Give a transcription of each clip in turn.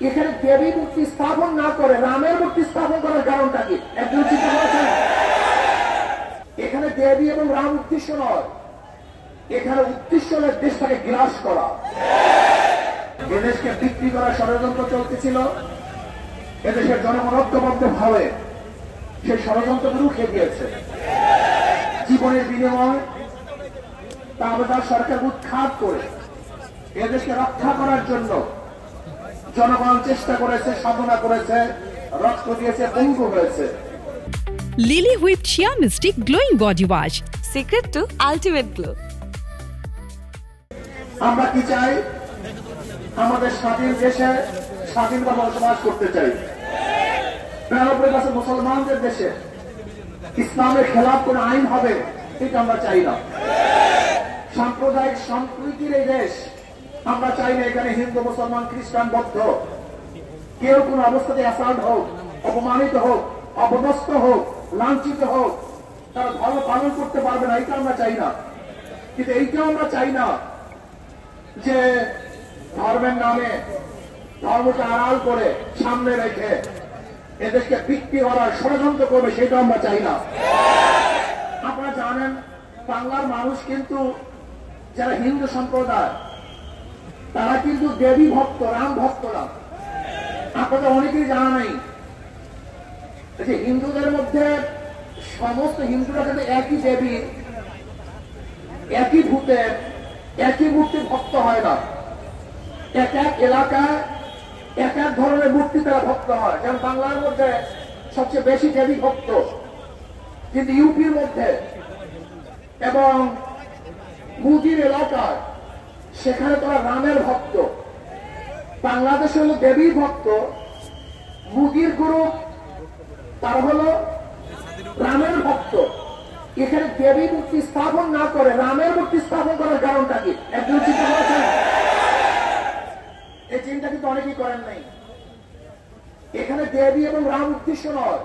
এখানে দেবী মূর্তি স্থাপন না করে রামের মূর্তি স্থাপন করার কারণটা কি একজন চিন্তা করেছেন? এখানে দেবী এবং রাম উদ্দেশ্য নয়, এখানে উদ্দেশ্য হল দেশটাকে গ্রাস করা, এদেশকে বিক্রি করার ষড়যন্ত্র চলতেছিল। এদেশের জনগণ ঐক্যবদ্ধ ভাবে সেই ষড়যন্ত্র রুখে দিয়েছে। জীবনের বিনিময় তার সরকার উৎখাত করে এদেশকে রক্ষা করার জন্য জনগণ চেষ্টা করেছে, সাধনা করেছে, রক্ত দিয়েছে, পঙ্গু হয়েছে। Lily Whip Chia Mystic Glowing Body Wash. Secret to ultimate glow. আমরা কি চাই? আমাদের স্বাধীন দেশে স্বাধীনভাবে বসবাস করতে চাই। 93% মুসলমানদের দেশে ইসলামের খেলাফ কোন আইন হবে এটা আমরা চাই না। সাম্প্রদায়িক সম্প্রীতির এই দেশ আমরা চাই না। এখানে হিন্দু, মুসলমান, খ্রিস্টান, বৌদ্ধ কেউ কোন অবস্থাতে অ্যাসাল্ট হোক, অপমানিত হোক, অপদস্থ হোক, লাঞ্ছিত হোক, তারা ধর্ম পালন করতে পারবে না, এটা আমরা চাই না। কিন্তু এইটাও আমরা চাই না যে ধর্মের নামে ধর্মকে আড়াল করে সামনে রেখে এদেশকে বিক্রি করার ষড়যন্ত্র করবে, সেটা আমরা চাই না। আপনারা জানেন বাংলার মানুষ কিন্তু যারা হিন্দু সম্প্রদায় তারা কিন্তু দেবী ভক্ত, রাম ভক্ত না। আপনাদের অনেকেই জানা নাই যে হিন্দুদের মধ্যে সমস্ত হিন্দুরা কিন্তু একই দেবী, একই ভূতের, একই মূর্তির ভক্ত হয় না। এক এক এলাকায় এক এক ধরনের মূর্তি তারা ভক্ত হয়। যেমন বাংলার মধ্যে সবচেয়ে বেশি দেবী ভক্ত, কিন্তু ইউপির মধ্যে এবং মুদির এলাকায় সেখানে তারা রামের ভক্ত। বাংলাদেশে হলো দেবীর ভক্ত, মুদির গ্রুপ তারা হলো রামের ভক্ত। এখানে দেবী মূর্তি স্থাপন না করে রামের মূর্তি স্থাপন করার কারণটা কি একজন চিন্তা করেছেন? এই চিন্তা কিন্তু অনেকেই করেন নাই। এখানে দেবী এবং রাম উদ্দেশ্য নয়,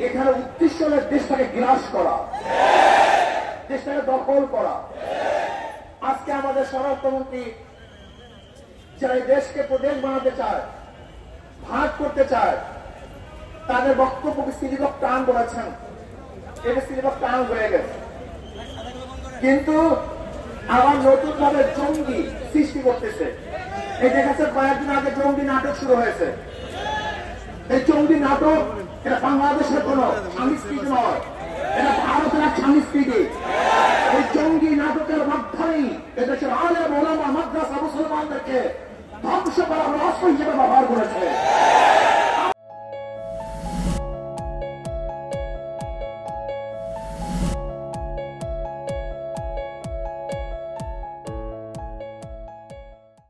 এখানে উদ্দেশ্য হল দেশটাকে গ্রাস করা, দেশটাকে দখল করা। আজকে আমাদের স্বরাষ্ট্রমন্ত্রী যারা এই দেশকে প্রদেশ বানাতে চায়, ভাগ করতে চায়, তাদের বক্তব্যকে সিরিবক টান বলেছেন, এটা সিরিবক টান হয়ে গেছে। কিন্তু আবার নতুন ভাবে জঙ্গি সৃষ্টি করতেছে। এই দেখাচ্ছে কয়েকদিন আগে জঙ্গি নাটক শুরু হয়েছে। এই জঙ্গি নাটক এটা বাংলাদেশের কোন সংস্কৃতি নয়, এটা ভারতের এক সংস্কৃতি। এই জঙ্গি নাটকের মাধ্যমেই এদেশের আলেম ওলামা, মাদ্রাসা, মুসলমানদেরকে ধ্বংস করার অস্ত্র হিসেবে ব্যবহার করেছে।